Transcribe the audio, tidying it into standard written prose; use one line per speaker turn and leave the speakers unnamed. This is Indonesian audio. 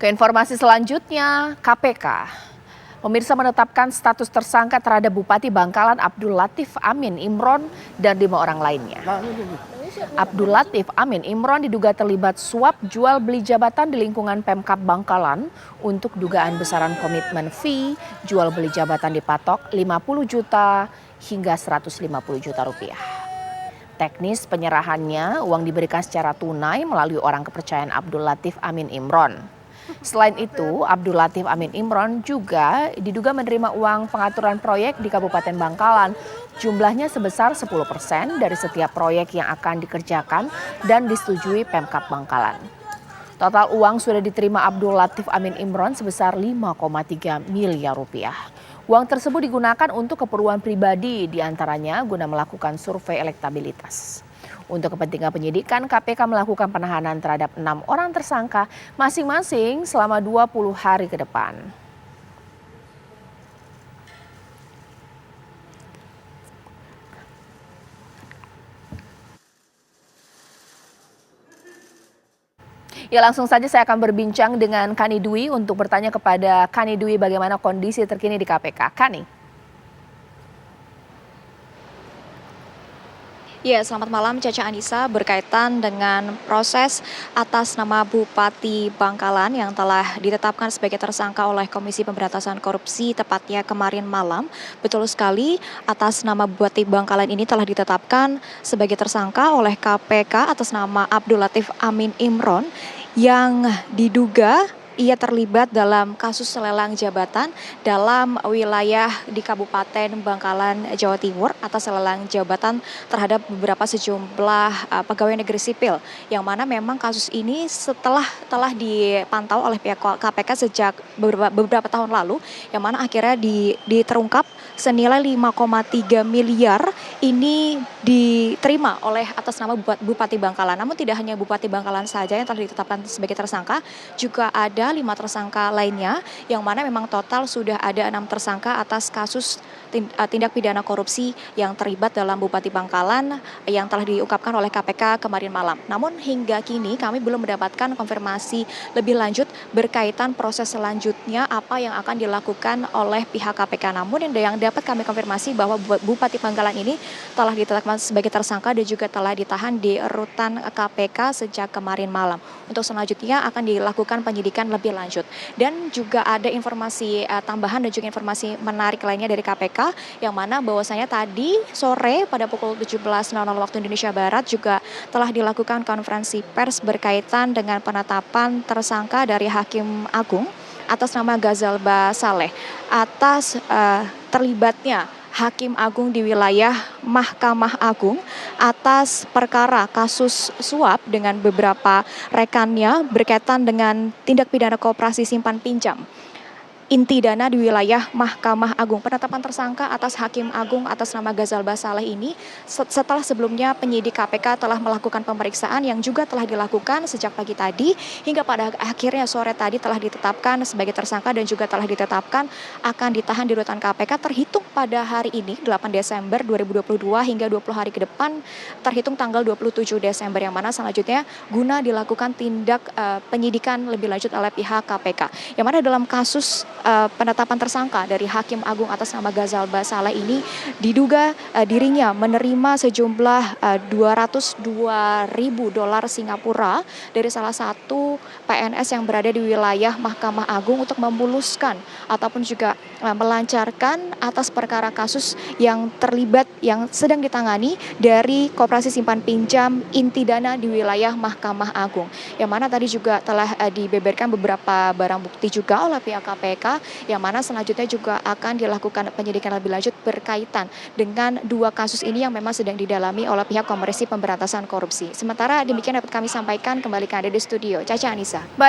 Ke informasi selanjutnya, KPK. Pemirsa menetapkan status tersangka terhadap Bupati Bangkalan Abdul Latif Amin Imron dan 5 orang lainnya. Abdul Latif Amin Imron diduga terlibat suap jual beli jabatan di lingkungan Pemkab Bangkalan untuk dugaan besaran komitmen fee jual beli jabatan dipatok 50 juta hingga 150 juta rupiah. Teknis penyerahannya, uang diberikan secara tunai melalui orang kepercayaan Abdul Latif Amin Imron. Selain itu, Abdul Latif Amin Imron juga diduga menerima uang pengaturan proyek di Kabupaten Bangkalan. Jumlahnya sebesar 10% dari setiap proyek yang akan dikerjakan dan disetujui Pemkab Bangkalan. Total uang sudah diterima Abdul Latif Amin Imron sebesar 5,3 miliar rupiah. Uang tersebut digunakan untuk keperluan pribadi, diantaranya guna melakukan survei elektabilitas. Untuk kepentingan penyidikan, KPK melakukan penahanan terhadap 6 orang tersangka masing-masing selama 20 hari ke depan. Ya, langsung saja saya akan berbincang dengan Kani Dwi untuk bertanya kepada Kani Dwi bagaimana kondisi terkini di KPK. Kani.
Ya, selamat malam Caca Anissa. Berkaitan dengan proses atas nama Bupati Bangkalan yang telah ditetapkan sebagai tersangka oleh Komisi Pemberantasan Korupsi tepatnya kemarin malam. Betul sekali, atas nama Bupati Bangkalan ini telah ditetapkan sebagai tersangka oleh KPK atas nama Abdul Latif Amin Imron yang diduga ia terlibat dalam kasus lelang jabatan dalam wilayah di Kabupaten Bangkalan, Jawa Timur atas lelang jabatan terhadap beberapa sejumlah pegawai negeri sipil, yang mana memang kasus ini telah dipantau oleh pihak KPK sejak beberapa tahun lalu, yang mana akhirnya diterungkap senilai 5,3 miliar ini diterima oleh atas nama Bupati Bangkalan. Namun tidak hanya Bupati Bangkalan saja yang telah ditetapkan sebagai tersangka, juga ada 5 tersangka lainnya, yang mana memang total sudah ada 6 tersangka atas kasus tindak pidana korupsi yang terlibat dalam Bupati Bangkalan yang telah diungkapkan oleh KPK kemarin malam. Namun hingga kini kami belum mendapatkan konfirmasi lebih lanjut berkaitan proses selanjutnya apa yang akan dilakukan oleh pihak KPK. Namun yang dapat kami konfirmasi bahwa Bupati Bangkalan ini telah ditetapkan sebagai tersangka dan juga telah ditahan di rutan KPK sejak kemarin malam. Untuk selanjutnya akan dilakukan penyidikan lebih lanjut. Dan juga ada informasi tambahan dan juga informasi menarik lainnya dari KPK, yang mana bahwasanya tadi sore pada pukul 17.00 waktu Indonesia Barat juga telah dilakukan konferensi pers berkaitan dengan penetapan tersangka dari Hakim Agung atas nama Ghazalba Saleh atas terlibatnya Hakim Agung di wilayah Mahkamah Agung atas perkara kasus suap dengan beberapa rekannya berkaitan dengan tindak pidana koperasi simpan pinjam inti dana di wilayah Mahkamah Agung. Penetapan tersangka atas Hakim Agung atas nama Ghazalba Saleh ini setelah sebelumnya penyidik KPK telah melakukan pemeriksaan yang juga telah dilakukan sejak pagi tadi hingga pada akhirnya sore tadi telah ditetapkan sebagai tersangka dan juga telah ditetapkan akan ditahan di rutan KPK terhitung pada hari ini 8 Desember 2022 hingga 20 hari ke depan terhitung tanggal 27 Desember, yang mana selanjutnya guna dilakukan tindak penyidikan lebih lanjut oleh pihak KPK. Yang mana dalam kasus penetapan tersangka dari Hakim Agung atas nama Ghazalba Saleh ini diduga dirinya menerima sejumlah $202.000 Singapura dari salah satu PNS yang berada di wilayah Mahkamah Agung untuk memuluskan ataupun juga melancarkan atas perkara kasus yang terlibat yang sedang ditangani dari koperasi simpan pinjam inti dana di wilayah Mahkamah Agung, yang mana tadi juga telah dibeberkan beberapa barang bukti juga oleh pihak KPK, yang mana selanjutnya juga akan dilakukan penyidikan lebih lanjut berkaitan dengan 2 kasus ini yang memang sedang didalami oleh pihak Komisi Pemberantasan Korupsi. Sementara demikian dapat kami sampaikan, kembali ke Anda di studio. Caca Anissa.